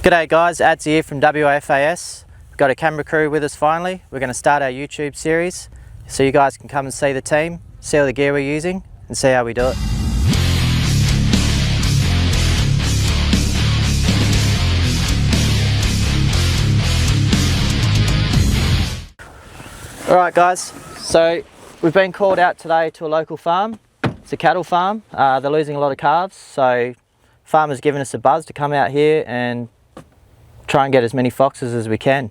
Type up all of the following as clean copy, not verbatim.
G'day guys, Ads here from WAFAS. We've got a camera crew with us finally. We're going to start our YouTube series so you guys can come and see the team, see all the gear we're using and see how we do it. Alright guys, so we've been called out today to a local farm. It's a cattle farm. They're losing a lot of calves, so farmer's given us a buzz to come out here and try and get as many foxes as we can.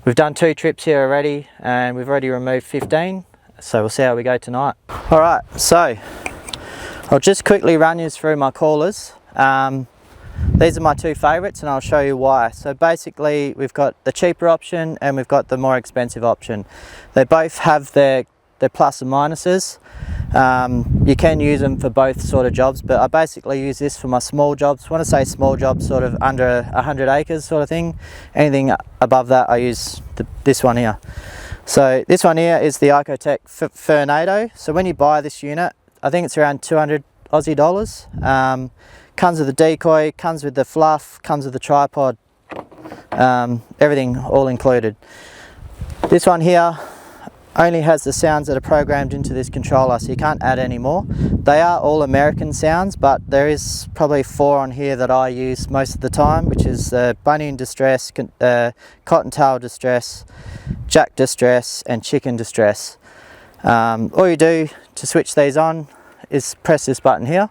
We've done 2 trips here already and we've already removed 15, so we'll see how we go tonight. Alright, so I'll just quickly run you through my callers. These are my 2 favourites and I'll show you why. So basically we've got the cheaper option and we've got the more expensive option. They both have their plus and minuses. You can use them for both sort of jobs, but I basically use this for my small jobs. When I say small jobs, sort of under 100 acres sort of thing. Anything above that I use this one here. So this one here is the Icotec Fernado. So when you buy this unit, I think it's around 200 Aussie dollars. Comes with the decoy, comes with the fluff, comes with the tripod, everything all included. This one here only has the sounds that are programmed into this controller, so you can't add any more. They are all American sounds, but there is probably 4 on here that I use most of the time, which is bunion distress, cottontail distress, jack distress and chicken distress. All you do to switch these on is press this button here.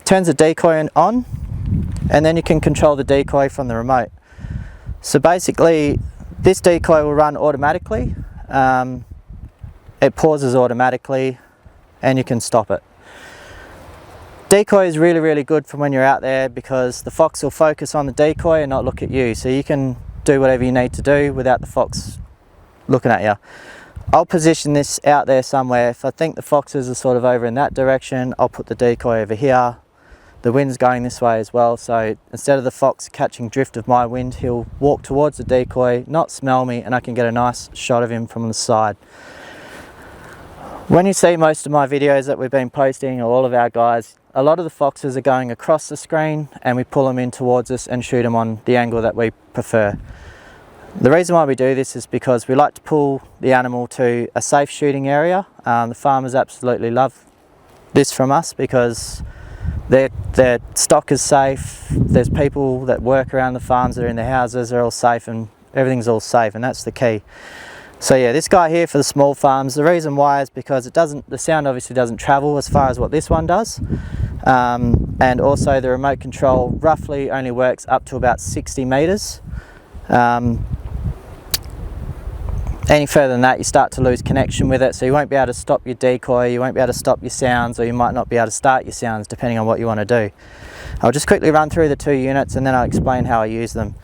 Turns the decoy on, and then you can control the decoy from the remote. So basically this decoy will run automatically. It pauses automatically and you can stop it. Decoy is really good for when you're out there because the fox will focus on the decoy and not look at you, so you can do whatever you need to do without the fox looking at you. I'll position this out there somewhere. If I think the foxes are sort of over in that direction, I'll put the decoy over here. The wind's going this way as well, so instead of the fox catching drift of my wind, he'll walk towards the decoy, not smell me, and I can get a nice shot of him from the side. When you see most of my videos that we've been posting, or all of our guys, a lot of the foxes are going across the screen and we pull them in towards us and shoot them on the angle that we prefer. The reason why we do this is because we like to pull the animal to a safe shooting area. The farmers absolutely love this from us because their stock is safe. There's people that work around the farms that are in the houses, they're all safe and everything's all safe, and that's the key. So yeah, this guy here for the small farms, the reason why is because the sound obviously doesn't travel as far as what this one does. And also the remote control roughly only works up to about 60 meters. Any further than that you start to lose connection with it, so you won't be able to stop your decoy, you won't be able to stop your sounds, or you might not be able to start your sounds depending on what you want to do. I'll just quickly run through the 2 units and then I'll explain how I use them.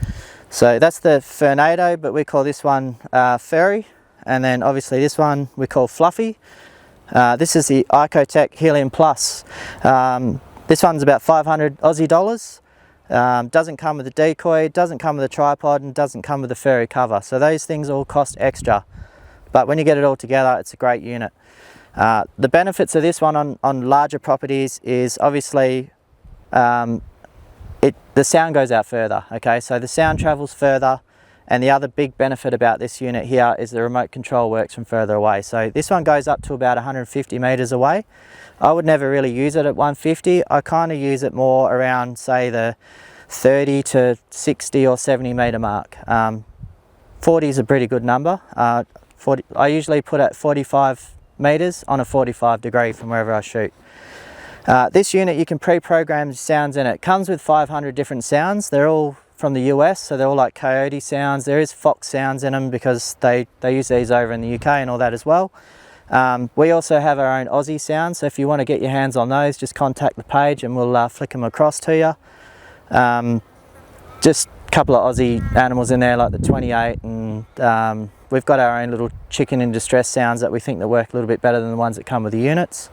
So that's the Fernado, but we call this one Furry, and then obviously this one we call Fluffy. This is the Icotec Helium Plus. This one's about 500 Aussie dollars. Doesn't come with a decoy, doesn't come with a tripod, and doesn't come with a furry cover. So those things all cost extra. But when you get it all together, it's a great unit. The benefits of this one on larger properties is obviously the sound goes out further. Okay, so the sound travels further, and the other big benefit about this unit here is the remote control works from further away. So this one goes up to about 150 meters away. I would never really use it at 150. I kind of use it more around, say, the 30 to 60 or 70 meter mark. 40 is a pretty good number. I usually put at 45 meters on a 45 degree from wherever I shoot. This unit, you can pre-program sounds in it. It comes with 500 different sounds. They're all from the US, so they're all like coyote sounds. There is fox sounds in them because they use these over in the UK and all that as well. We also have our own Aussie sounds, so if you want to get your hands on those, just contact the page and we'll flick them across to you. Just a couple of Aussie animals in there like the 28, and we've got our own little chicken in distress sounds that we think that work a little bit better than the ones that come with the units.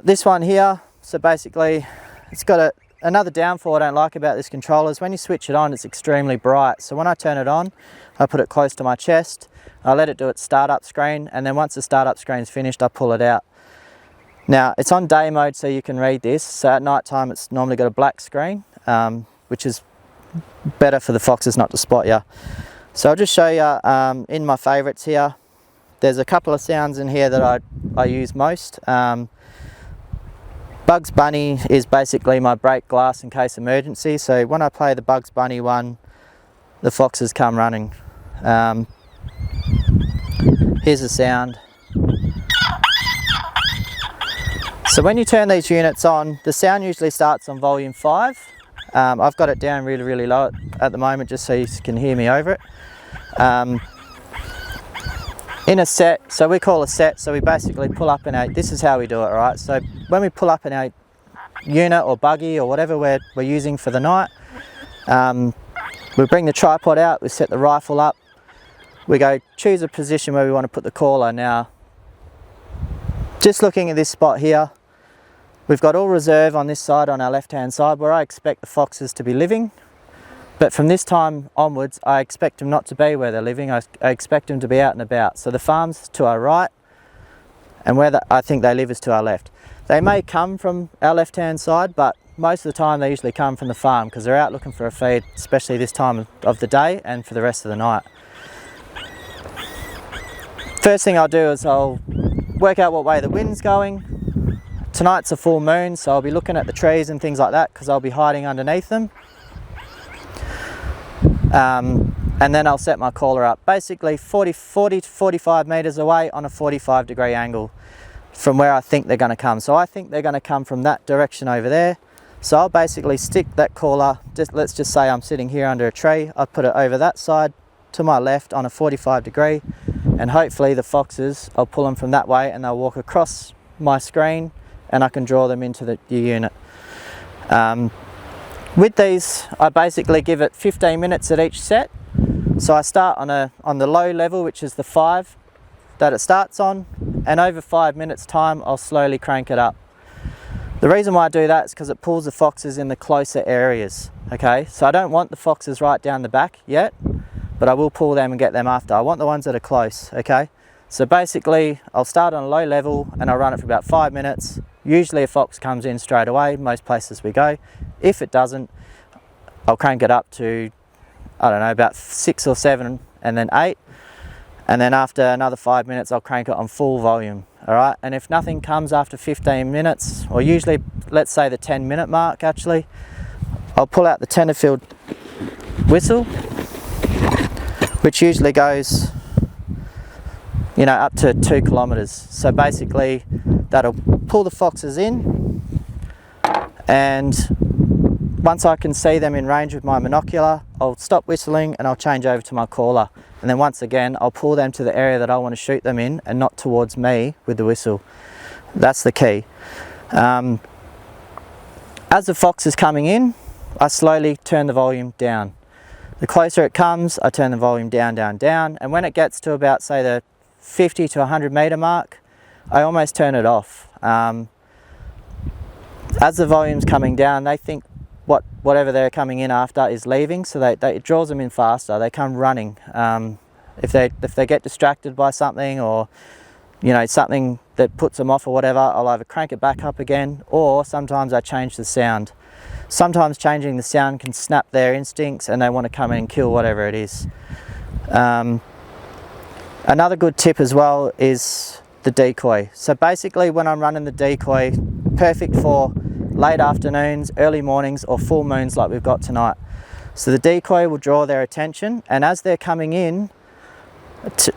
This one here, so basically it's got another downfall I don't like about this controller is when you switch it on, it's extremely bright. So when I turn it on, I put it close to my chest, I let it do its startup screen, and then once the startup screen is finished, I pull it out. Now it's on day mode so you can read this, so at night time it's normally got a black screen. which is better for the foxes not to spot you. So I'll just show you in my favourites here. There's a couple of sounds in here that I use most. Bugs Bunny is basically my break glass in case emergency. So when I play the Bugs Bunny one, the foxes come running. Here's the sound. So when you turn these units on, the sound usually starts on volume 5. I've got it down really low at the moment just so you can hear me over it. In a set, so we call a set, so we basically pull up in a, this is how we do it, right? So when we pull up in a unit or buggy or whatever we're using for the night, we bring the tripod out, we set the rifle up, we go choose a position where we want to put the caller. Now, just looking at this spot here, we've got all reserve on this side, on our left hand side, where I expect the foxes to be living. But from this time onwards, I expect them not to be where they're living. I expect them to be out and about. So the farm's to our right, and where I think they live is to our left. They may come from our left hand side, but most of the time they usually come from the farm because they're out looking for a feed, especially this time of the day and for the rest of the night. First thing I'll do is I'll work out what way the wind's going. Tonight's a full moon, so I'll be looking at the trees and things like that because I'll be hiding underneath them. And then I'll set my caller up basically 40 to 45 metres away on a 45-degree angle from where I think they're going to come. So I think they're going to come from that direction over there. So I'll basically stick that caller, let's just say I'm sitting here under a tree, I'll put it over that side to my left on a 45-degree, and hopefully the foxes, I'll pull them from that way and they'll walk across my screen and I can draw them into the unit. With these, I basically give it 15 minutes at each set. So I start on the low level, which is the 5 that it starts on, and over 5 minutes time, I'll slowly crank it up. The reason why I do that is because it pulls the foxes in the closer areas, okay? So I don't want the foxes right down the back yet, but I will pull them and get them after. I want the ones that are close, okay? So basically, I'll start on a low level and I'll run it for about 5 minutes. Usually a fox comes in straight away, most places we go. If it doesn't, I'll crank it up to, I don't know, about 6 or 7 and then 8. And then after another 5 minutes, I'll crank it on full volume, all right? And if nothing comes after 15 minutes, or usually, let's say the 10-minute mark actually, I'll pull out the Tenterfield whistle, which usually goes, you know, up to 2 kilometres. So basically, that'll pull the foxes in, and once I can see them in range with my monocular, I'll stop whistling and I'll change over to my caller. And then once again, I'll pull them to the area that I want to shoot them in and not towards me with the whistle. That's the key. As the fox is coming in, I slowly turn the volume down. The closer it comes, I turn the volume down. And when it gets to about, say, the 50 to 100 metre mark, I almost turn it off. As the volume's coming down, they think whatever they're coming in after is leaving, so it draws them in faster. They come running. If they get distracted by something, or you know, something that puts them off or whatever, I'll either crank it back up again, or sometimes I change the sound. Sometimes changing the sound can snap their instincts and they want to come in and kill whatever it is. Another good tip as well is the decoy. So basically when I'm running the decoy, perfect for late afternoons, early mornings, or full moons like we've got tonight. So the decoy will draw their attention, and as they're coming in,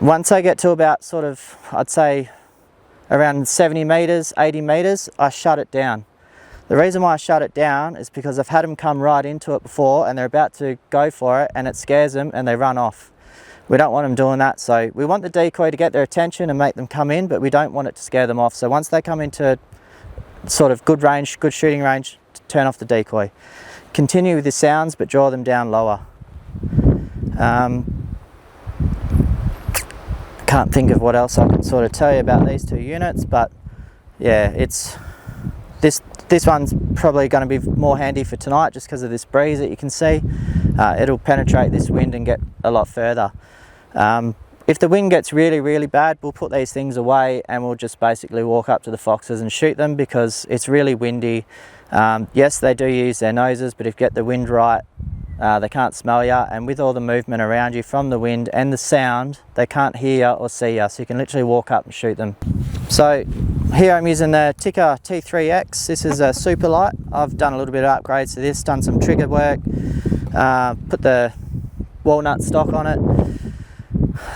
once they get to about sort of, I'd say around 70 metres, 80 metres, I shut it down. The reason why I shut it down is because I've had them come right into it before and they're about to go for it and it scares them and they run off. We don't want them doing that, so we want the decoy to get their attention and make them come in, but we don't want it to scare them off. So once they come into sort of good range, good shooting range, turn off the decoy. Continue with the sounds, but draw them down lower. Can't think of what else I can sort of tell you about these 2 units, but yeah, it's this one's probably going to be more handy for tonight just because of this breeze that you can see. It'll penetrate this wind and get a lot further. if the wind gets really bad, we'll put these things away and we'll just basically walk up to the foxes and shoot them, because it's really windy. Yes, they do use their noses, but if you get the wind right, they can't smell you, and with all the movement around you from the wind and the sound, they can't hear or see you, so you can literally walk up and shoot them. So here I'm using the Tikka T3X. This is a super light. I've done a little bit of upgrades to this, done some trigger work, put the walnut stock on it.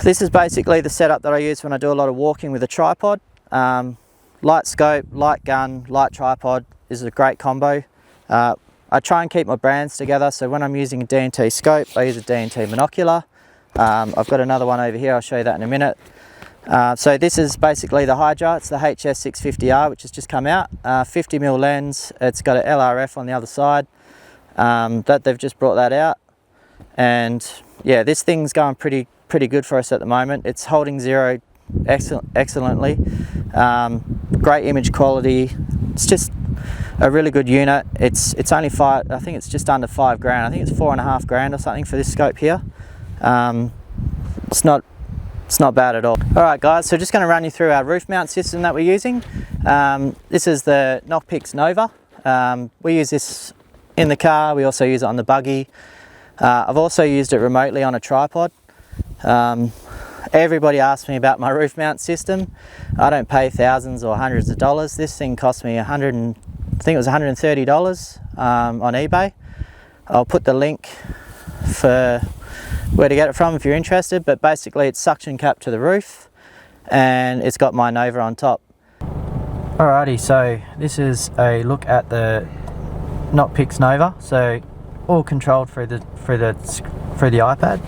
This is basically the setup that I use when I do a lot of walking with a tripod. Light scope, light gun, light tripod is a great combo. I try and keep my brands together, so when I'm using a D&T scope, I use a D&T monocular. I've got another one over here, I'll show you that in a minute. So this is basically the Hydra. It's the HS650R, which has just come out. 50mm lens, it's got an LRF on the other side. That they've just brought that out. And yeah, this thing's going pretty good for us at the moment. It's holding zero excellently. Great image quality. It's just a really good unit. It's only I think it's just under $5 grand. I think it's $4.5 grand or something for this scope here. It's not bad at all. Alright guys, so just going to run you through our roof mount system that we're using. This is the Knockpix Nova. We use this in the car, we also use it on the buggy. I've also used it remotely on a tripod. Everybody asks me about my roof mount system. I don't pay thousands or hundreds of dollars. This thing cost me I think it was $130 on eBay. I'll put the link for where to get it from if you're interested, but basically it's suction cap to the roof and it's got my Nova on top. Alrighty, so this is a look at the Knockpix Nova. So all controlled through the iPad.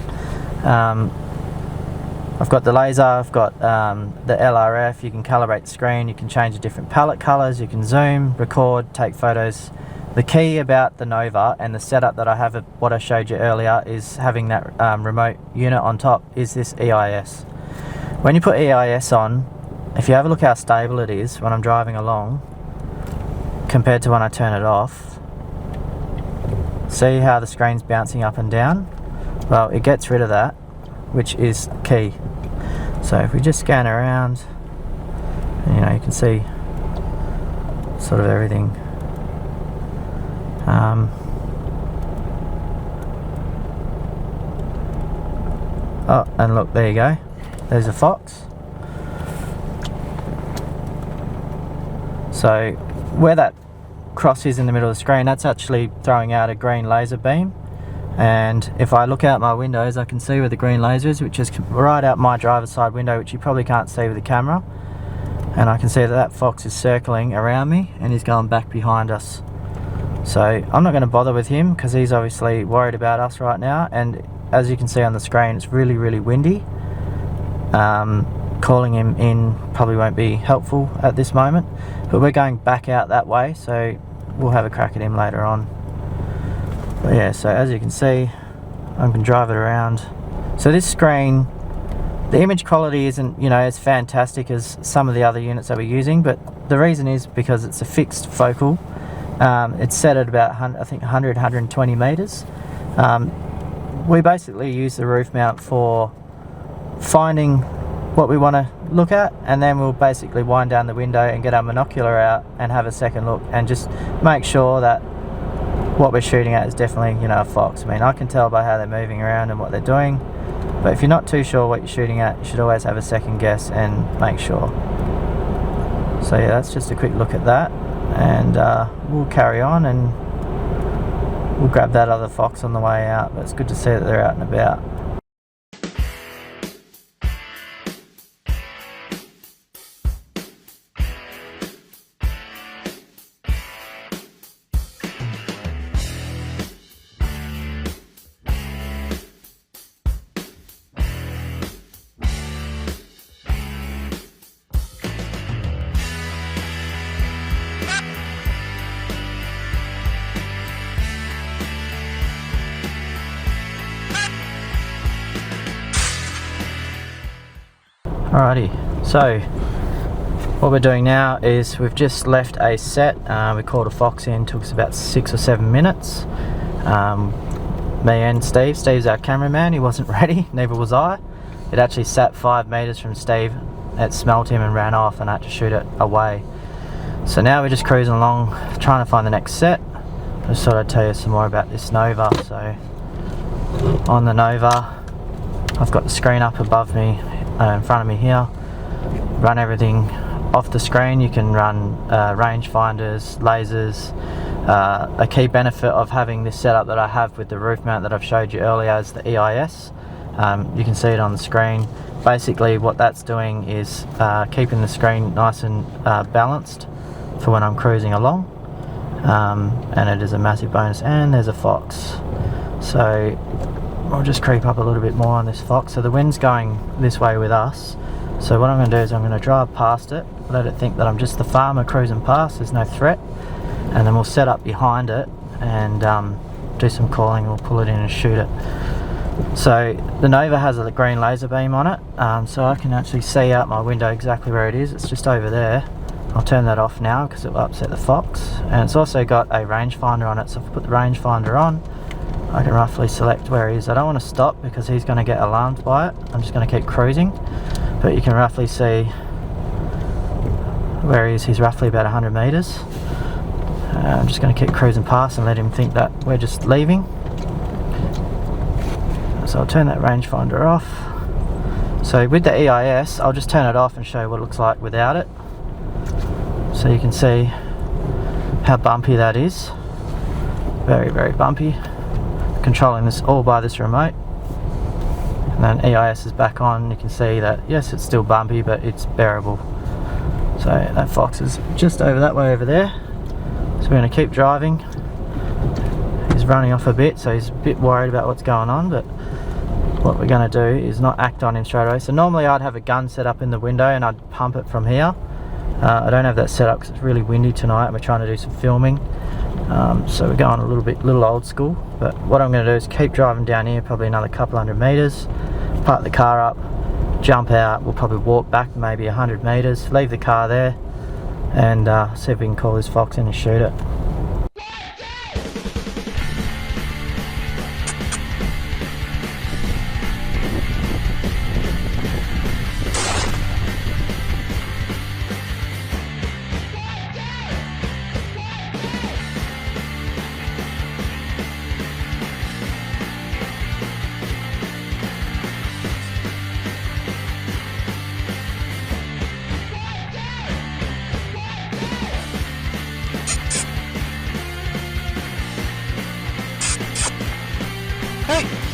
I've got the laser, I've got the LRF. You can calibrate the screen, you can change the different palette colors, you can zoom, record, take photos. The key about the Nova and the setup that I have, what I showed you earlier, is having that remote unit on top, is this EIS. When you put EIS on, if you have a look how stable it is when I'm driving along compared to when I turn it off, see how the screen's bouncing up and down? Well, it gets rid of that, which is key. So if we just scan around, you know, you can see sort of everything. Oh, and look, there you go. There's a fox. So where that cross is in the middle of the screen, that's actually throwing out a green laser beam. And if I look out my windows, I can see where the green laser is, which is right out my driver's side window, which you probably can't see with the camera. And I can see that that fox is circling around me and he's going back behind us. So I'm not going to bother with him because he's obviously worried about us right now. And as you can see on the screen, it's really windy. Calling him in probably won't be helpful at this moment. But we're going back out that way, so we'll have a crack at him later on. But yeah, so as you can see, I can drive it around. So this screen, the image quality isn't, you know, as fantastic as some of the other units that we're using, but the reason is because it's a fixed focal. It's set at about, I think, 120 meters. We basically use the roof mount for finding what we want to look at, and then we'll basically wind down the window and get our monocular out and have a second look and just make sure that what we're shooting at is definitely, you know, a fox. I mean, I can tell by how they're moving around and what they're doing, but if you're not too sure what you're shooting at, you should always have a second guess and make sure. So yeah, that's just a quick look at that, and we'll carry on and we'll grab that other fox on the way out. But it's good to see that they're out and about. Alrighty, so what we're doing now is we've just left a set. We called a fox in, took us about 6 or 7 minutes. Me and Steve's our cameraman, he wasn't ready, neither was I. it actually sat 5 meters from Steve. It smelled him and ran off, and I had to shoot it away. So now we're just cruising along, trying to find the next set. I just thought I'd tell you some more about this Nova. So on the Nova, I've got the screen up above me, in front of me here. Run everything off the screen. You can run rangefinders, lasers. A key benefit of having this setup that I have with the roof mount that I've showed you earlier is the EIS. You can see it on the screen. Basically what that's doing is keeping the screen nice and balanced for when I'm cruising along, and it is a massive bonus. And there's a fox, so I'll just creep up a little bit more on this fox. So the wind's going this way with us, so what I'm going to do is I'm going to drive past it, let it think that I'm just the farmer cruising past, there's no threat, and then we'll set up behind it and do some calling. We'll pull it in and shoot it. So the Nova has a green laser beam on it, so I can actually see out my window exactly where it is. It's just over there. I'll turn that off now because it will upset the fox. And it's also got a rangefinder on it, so if I put the rangefinder on, I can roughly select where he is. I don't want to stop because he's going to get alarmed by it. I'm just going to keep cruising, but you can roughly see where he is. He's roughly about 100 meters. I'm just going to keep cruising past and let him think that we're just leaving. So I'll turn that rangefinder off. So with the EIS, I'll just turn it off and show you what it looks like without it. So you can see how bumpy that is. Very, very bumpy. Controlling this all by this remote. And then EIS is back on. You can see that, yes, it's still bumpy, but it's bearable. So that fox is just over that way over there. So we're going to keep driving. He's running off a bit, so he's a bit worried about what's going on, but what we're going to do is not act on him straight away. So normally I'd have a gun set up in the window and I'd pump it from here. I don't have that set up because it's really windy tonight and we're trying to do some filming. So we're going a little old school, but what I'm going to do is keep driving down here, probably another couple 100 meters, park the car up, jump out. We'll probably walk back maybe 100 meters, leave the car there, and see if we can call this fox in and shoot it. Hey.